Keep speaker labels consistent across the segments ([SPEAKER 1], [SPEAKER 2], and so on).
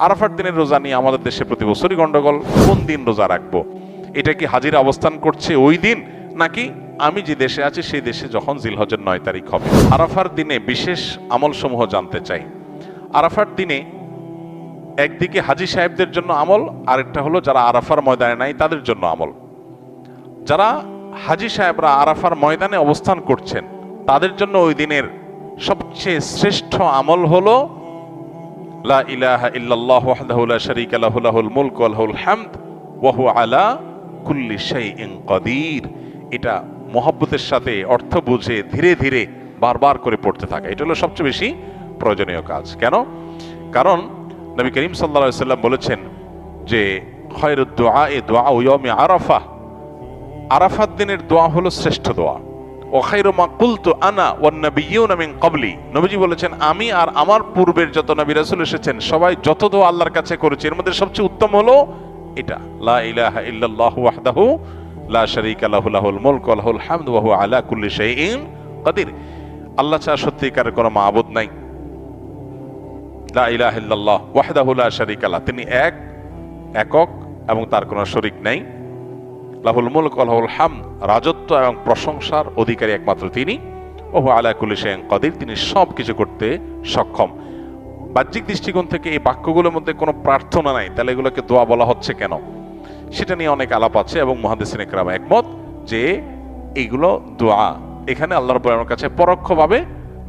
[SPEAKER 1] আরাফার দিনের রোজা নিয়ে আমাদের দেশে প্রতি বছরই গন্ডগোল। কোন দিন রোজা রাখবো? এটা কি হাজিরা অবস্থান করছে ওই দিন, নাকি আমি যে দেশে আছি সেই দেশে যখন জিলহজের 9 তারিখ হবে? আরাফার দিনে বিশেষ আমল সমূহ জানতে চাই। আরাফার দিনে একদিকে হাজী সাহেবদের জন্য আমল, আরেকটা হলো যারা আরাফার ময়দানে নাই তাদের জন্য আমল। যারা হাজী সাহেবরা আরাফার ময়দানে অবস্থান করছেন তাদের জন্য ওই দিনের সবচেয়ে শ্রেষ্ঠ আমল হলো লা ইলাহা ইল্লাল্লাহু ওয়াহদাহু লা শারীকা লাহু লাহুল মুলকু ওয়া লাহুল হামদ ওয়া হুয়া আলা কুল্লি শাইইন কাদির। এটা মহব্বতের সাথে অর্থ বুঝে ধীরে ধীরে বারবার করে পড়তে থাকা, এটা হলো সবচেয়ে বেশি প্রয়োজনীয় কাজ। কেন? কারণ নবী করিম সাল্লাল্লাহু আলাইহি সাল্লাম বলেছেন যে খায়রুদ দুআ দুআউ ইয়াউমি আরাফা, আরাফাত দিনের দোয়া হলো শ্রেষ্ঠ দোয়া। ওয়া খায়রু মা কুলতু আনা ওয়ান নাবিয়্যুনা মিন ক্বাবলি, নবীজি বলেছেন আমি আর আমার পূর্বের যত নবী রাসূল এসেছেন সবাই যত দোয়া আল্লাহর কাছে করেছে এর মধ্যে সবচেয়ে উত্তম হলো এটা, লা ইলাহা ইল্লাল্লাহু ওয়াহদাহু লা শারীকা লাহু লাহুল মুলকু ওয়া লাহুল হামদু ওয়া হুয়া আলা কুল্লি শাইইন কাদির। আল্লাহ ছাড়া সত্যিকারের কোনো মাবুদ নাই। লা ইলাহা ইল্লাল্লাহ ওয়াহদাহু লা শারীকা লাহু, তিনি একক এবং তার কোনো শরীক নাই। লাহুল মুলক ওয়া লাহুল হামদ, রাজত্ব এবং প্রশংসার অধিকারী একমাত্র তিনি। ওয়া হুয়া আলা কুল্লি শাইইন কাদির, তিনি সব কিছু করতে সক্ষম। বাহ্যিক দৃষ্টিকোণ থেকে এই বাক্যগুলোর মধ্যে কোনো প্রার্থনা নাই, তাহলে এগুলোকে দোয়া বলা হচ্ছে কেন? সেটা নিয়ে অনেক আলাপ আছে এবং মুহাদ্দিসিনে কেরাম একমত যে এইগুলো দোয়া। এখানে আল্লাহ রাব্বুল আলামিনের কাছে পরোক্ষভাবে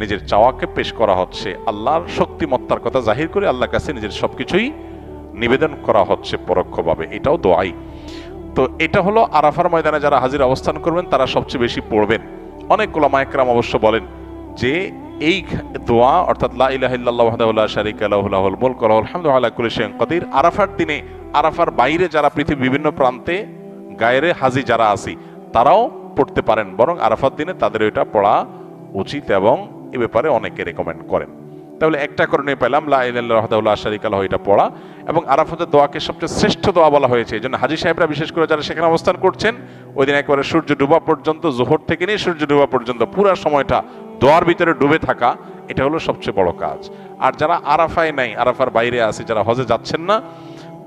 [SPEAKER 1] নিজের চাওয়াকে পেশ করা হচ্ছে, আল্লাহর শক্তিমত্তার কথা জাহির করে আল্লাহর কাছে নিজের সবকিছুই নিবেদন করা হচ্ছে পরোক্ষভাবে, এটাও দোয়াই। তো এটা হলো আরাফার ময়দানে যারা হাজির অবস্থান করবেন তারা সবচেয়ে বেশি পড়বেন। অনেক উলামা একরাম অবশ্য বলেন যে এই দোয়া অর্থাৎ লা ইলাহা ইল্লাল্লাহু ওয়াহদাহু লা শারীকা লাহু লাহুল মুলকু ওয়া লাহুল হামদু ওয়া আলা কুল্লি শাইইন কাদির আরাফার দিনে, আরাফার বাইরে যারা পৃথিবীর বিভিন্ন প্রান্তে গায়রে হাজি যারা আছি তারাও পড়তে পারেন, বরং আরাফার দিনে তাদের এটা পড়া উচিত এবং এ ব্যাপারে অনেকে রেকমেন্ড করেন। তাহলে একটা করে নিয়ে পেলাম লা ইলাহা ইল্লাল্লাহু ওয়াহদাহু লা শারীকা লাহু, এটা পড়া। এবং আরাফাতের দোয়াকে সবচেয়ে শ্রেষ্ঠ দোয়া বলা হয়েছে, এই জন্য হাজী সাহেবরা বিশেষ করে যারা সেখানে অবস্থান করছেন ওই দিন একবারে সূর্য ডুবা পর্যন্ত, জোহর থেকে নিয়ে সূর্য ডুবা পর্যন্ত পুরো সময়টা দোয়ার ভিতরে ডুবে থাকা, এটা হলো সবচেয়ে বড় কাজ। আর যারা আরাফায় নাই, আরাফার বাইরে আছে, যারা হজে যাচ্ছেন না,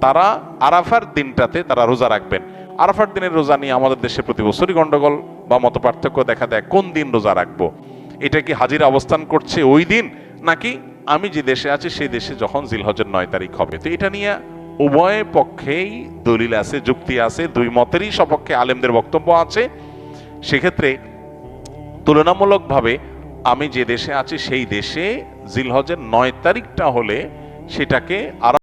[SPEAKER 1] তারা আরাফার দিনটাতে তারা রোজা রাখবেন। আরাফার দিনের রোজা নিয়ে আমাদের দেশে প্রতি বছরই গন্ডগোল বা মত পার্থক্য দেখা দেয়। কোন দিন রোজা রাখবো? এটা কি হাজিরা অবস্থান করছে ওই দিন, নাকি আমি যে দেশে আছি সেই দেশে যখন জিলহজের 9 তারিখ হবে? তো এটা নিয়ে উভয় পক্ষেই দলিল আছে, যুক্তি আছে, দুই মতেরই সপক্ষে আলেমদের বক্তব্য আছে। সেক্ষেত্রে তুলনামূলকভাবে আমি যে দেশে আছি সেই দেশে জিলহজের 9 তারিখটা হলে সেটাকে